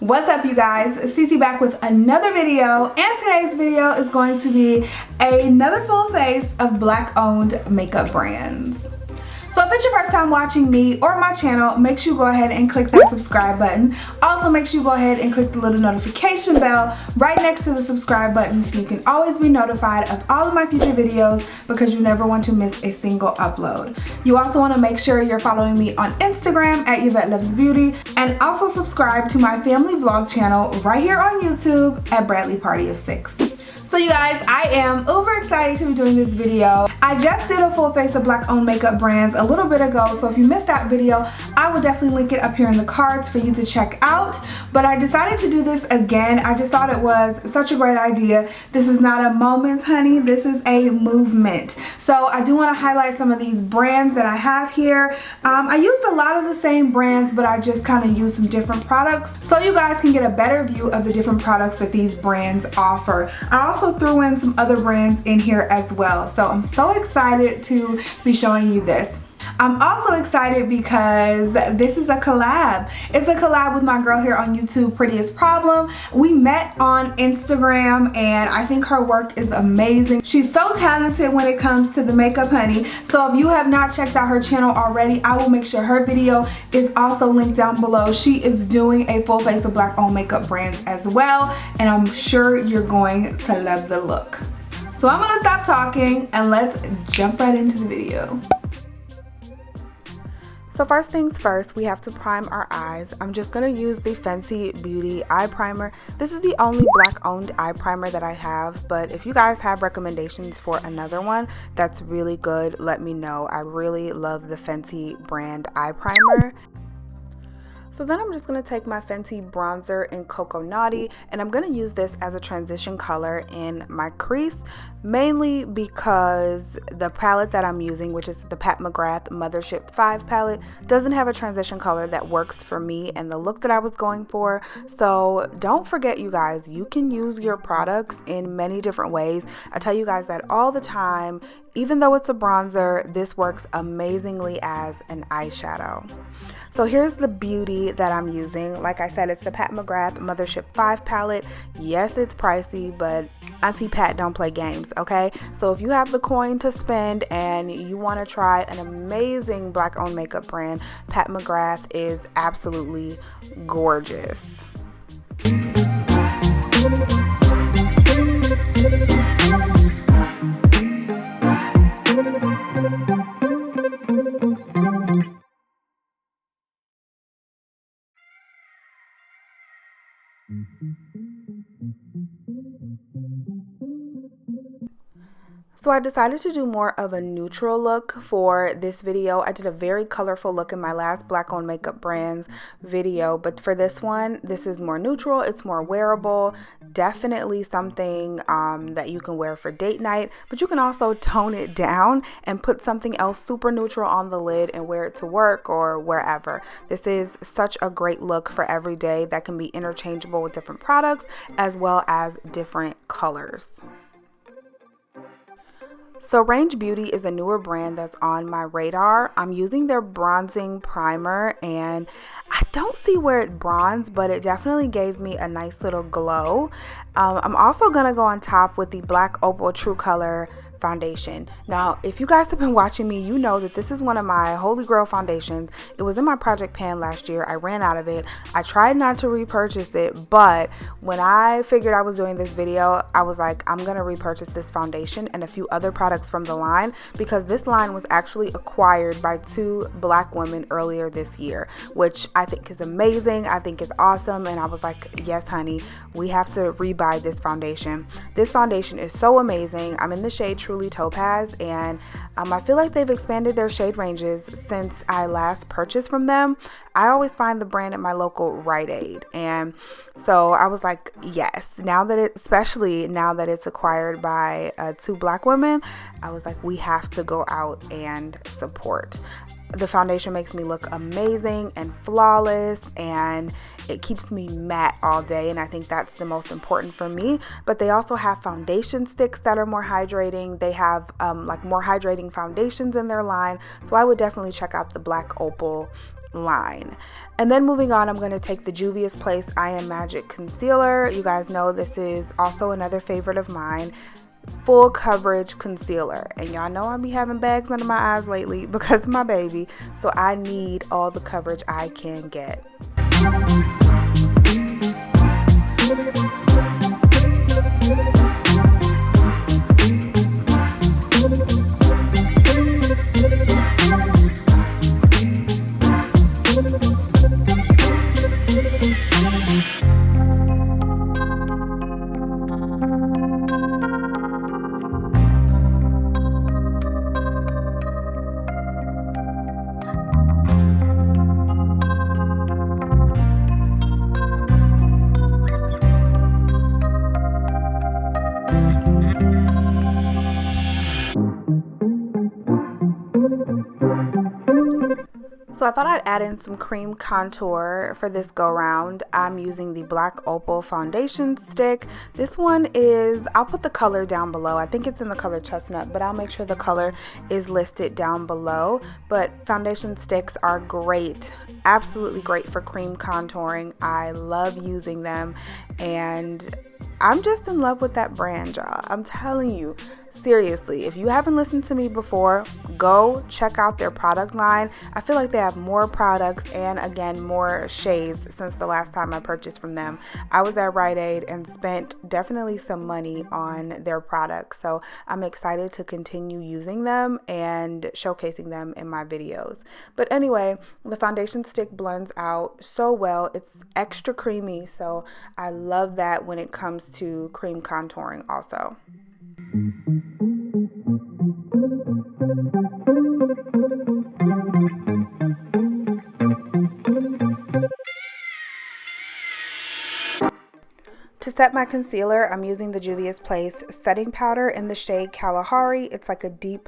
What's up, you guys? Cece back with another video, and today's video is going to be another full face of black owned makeup brands. So if it's your first time watching me or my channel, make sure you go ahead and click that subscribe button. Also make sure you go ahead and click the little notification bell right next to the subscribe button so you can always be notified of all of my future videos, because you never want to miss a single upload. You also want to make sure you're following me on Instagram at YvetteLuvsBeauty, and also subscribe to my family vlog channel right here on YouTube at Bradley Party of 6. So you guys, I am uber excited to be doing this video. I just did a full face of black owned makeup brands a little bit ago, so if you missed that video, I will definitely link it up here in the cards for you to check out. But I decided to do this again. I just thought it was such a great idea. This is not a moment, honey. This is a movement. So I do want to highlight some of these brands that I have here. I used a lot of the same brands, but I just kind of used some different products so you guys can get a better view of the different products that these brands offer. I also threw in some other brands in here as well, so I'm so excited to be showing you this. I'm also excited because this is a collab. It's a collab with my girl here on YouTube, Prettiest Problem. We met on Instagram and I think her work is amazing. She's so talented when it comes to the makeup, honey. So if you have not checked out her channel already, I will make sure her video is also linked down below. She is doing a full face of black owned makeup brands as well, and I'm sure you're going to love the look. So I'm gonna stop talking and let's jump right into the video. So first things first, we have to prime our eyes. I'm just going to use the Fenty Beauty eye primer. This is the only black owned eye primer that I have, but if you guys have recommendations for another one that's really good, let me know. I really love the Fenty brand eye primer. So then I'm just going to take my Fenty bronzer in Cocoa Naughty, and I'm going to use this as a transition color in my crease, mainly because the palette that I'm using, which is the Pat McGrath Mothership 5 palette, doesn't have a transition color that works for me and the look that I was going for. So don't forget, you guys, you can use your products in many different ways. I tell you guys that all the time. Even though it's a bronzer, this works amazingly as an eyeshadow. So here's the beauty that I'm using. Like I said, it's the Pat McGrath Mothership 5 palette. Yes, it's pricey, but Auntie Pat don't play games, okay? So if you have the coin to spend and you want to try an amazing black owned makeup brand, Pat McGrath is absolutely gorgeous. So I decided to do more of a neutral look for this video. I did a very colorful look in my last black owned makeup brands video, but for this one, this is more neutral. It's more wearable, definitely something that you can wear for date night, but you can also tone it down and put something else super neutral on the lid and wear it to work or wherever. This is such a great look for every day that can be interchangeable with different products as well as different colors. So Range Beauty is a newer brand that's on my radar. I'm using their bronzing primer, and I don't see where it bronzed, but it definitely gave me a nice little glow. I'm also going to go on top with the Black Opal True Color foundation. Now, if you guys have been watching me, you know that this is one of my holy grail foundations. It was in my project pan last year. I ran out of it. I tried not to repurchase it, but when I figured I was doing this video, I was like, I'm gonna repurchase this foundation and a few other products from the line, because this line was actually acquired by 2 black women earlier this year, which I think is amazing. I think is awesome, and I was like, yes, honey, we have to rebuy this foundation. This foundation is so amazing. I'm in the shade Truly Topaz, and I feel like they've expanded their shade ranges since I last purchased from them. I always find the brand at my local Rite Aid, and so I was like, yes, now that especially now that it's acquired by 2 black women, I was like, we have to go out and support. The foundation makes me look amazing and flawless, and it keeps me matte all day, and I think that's the most important for me. But they also have foundation sticks that are more hydrating. They have like more hydrating foundations in their line, so I would definitely check out the Black Opal line. And then moving on, I'm going to take the Juvia's Place I Am Magic concealer. You guys know this is also another favorite of mine. Full coverage concealer, and y'all know I be having bags under my eyes lately because of my baby, so I need all the coverage I can get. So I thought I'd add in some cream contour for this go round. I'm using the Black Opal foundation stick. This one is, I'll put the color down below. I think it's in the color chestnut, but I'll make sure the color is listed down below. But foundation sticks are great, absolutely great for cream contouring. I love using them, and I'm just in love with that brand, y'all. I'm telling you. Seriously, if you haven't listened to me before, go check out their product line. I feel like they have more products and, again, more shades since the last time I purchased from them. I was at Rite Aid and spent definitely some money on their products, so I'm excited to continue using them and showcasing them in my videos. But anyway, the foundation stick blends out so well. It's extra creamy, so I love that when it comes to cream contouring also. To set my concealer, I'm using the Juvia's Place setting powder in the shade Kalahari. It's like a deep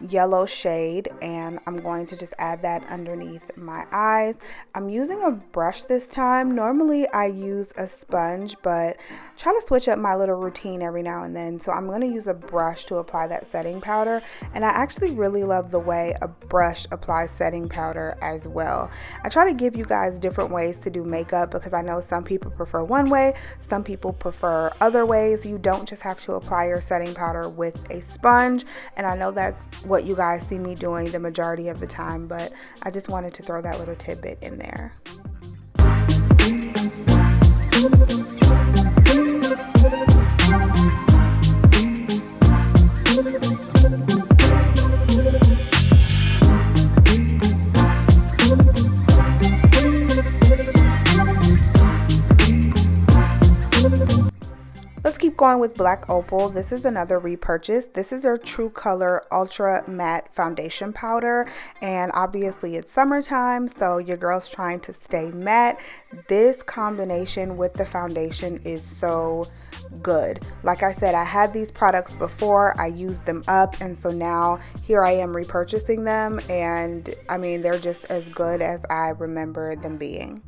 yellow shade, and I'm going to just add that underneath my eyes. I'm using a brush this time. Normally I use a sponge, but I try to switch up my little routine every now and then, so I'm going to use a brush to apply that setting powder. And I actually really love the way a brush applies setting powder as well. I try to give you guys different ways to do makeup because I know some people prefer one way, some people prefer other ways. You don't just have to apply your setting powder with a sponge, and I know that's what you guys see me doing the majority of the time, but I just wanted to throw that little tidbit in there. Let's keep going with Black Opal. This is another repurchase. This is our True Color Ultra Matte Foundation Powder, and obviously it's summertime, so your girl's trying to stay matte. This combination with the foundation is so good. Like I said, I had these products before, I used them up, and so now here I am repurchasing them, and I mean, they're just as good as I remember them being.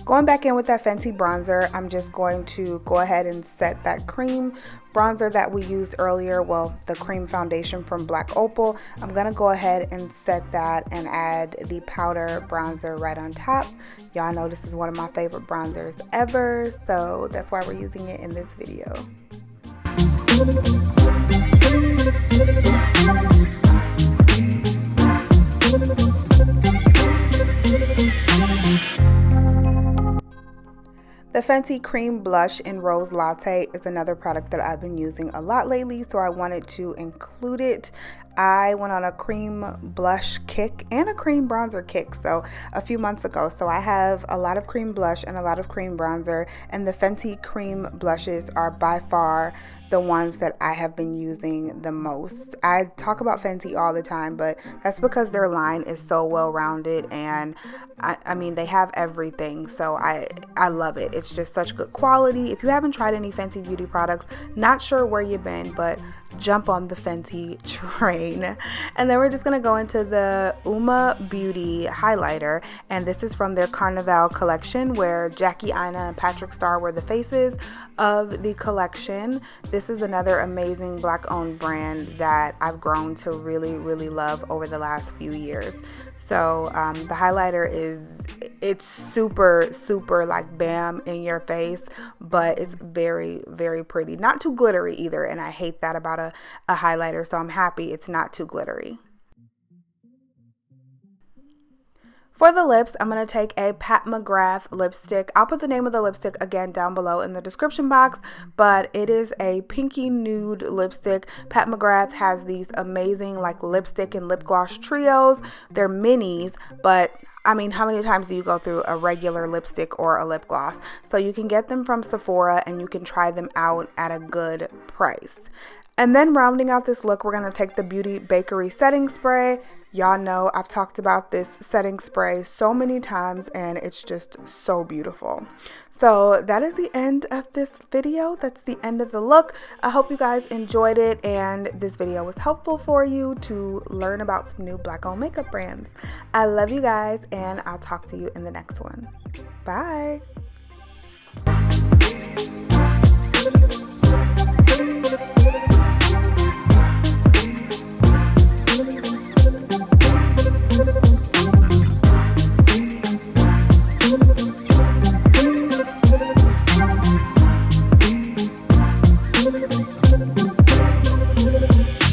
Going back in with that Fenty bronzer, I'm just going to go ahead and set that cream bronzer that we used earlier, well, the cream foundation from Black Opal. I'm gonna go ahead and set that and add the powder bronzer right on top. Y'all know this is one of my favorite bronzers ever, so that's why we're using it in this video. The Fenty Cream Blush in Rose Latte is another product that I've been using a lot lately, so I wanted to include it. I went on a cream blush kick and a cream bronzer kick a few months ago, so I have a lot of cream blush and a lot of cream bronzer, and the Fenty cream blushes are by far the ones that I have been using the most. I talk about Fenty all the time, but that's because their line is so well rounded, and I mean, they have everything, so I love it. It's just such good quality. If you haven't tried any Fenty beauty products, not sure where you've been, but jump on the Fenty train. And then we're just going to go into the Uoma Beauty highlighter, and this is from their Carnival collection where Jackie Aina and Patrick Starr were the faces of the collection. This is another amazing Black owned brand that I've grown to really love over the last few years. So the highlighter it's super like bam in your face, but it's very pretty, not too glittery either, and I hate that about a highlighter, so I'm happy it's not too glittery. For the lips, I'm going to take a Pat McGrath lipstick. I'll put the name of the lipstick again down below in the description box, but it is a pinky nude lipstick. Pat McGrath has these amazing like lipstick and lip gloss trios. They're minis, but I mean, how many times do you go through a regular lipstick or a lip gloss? So you can get them from Sephora and you can try them out at a good price. And then rounding out this look, we're going to take the Beauty Bakery setting spray. Y'all know I've talked about this setting spray so many times and it's just so beautiful. So that is the end of this video. That's the end of the look. I hope you guys enjoyed it and this video was helpful for you to learn about some new Black owned makeup brands. I love you guys and I'll talk to you in the next one. Bye.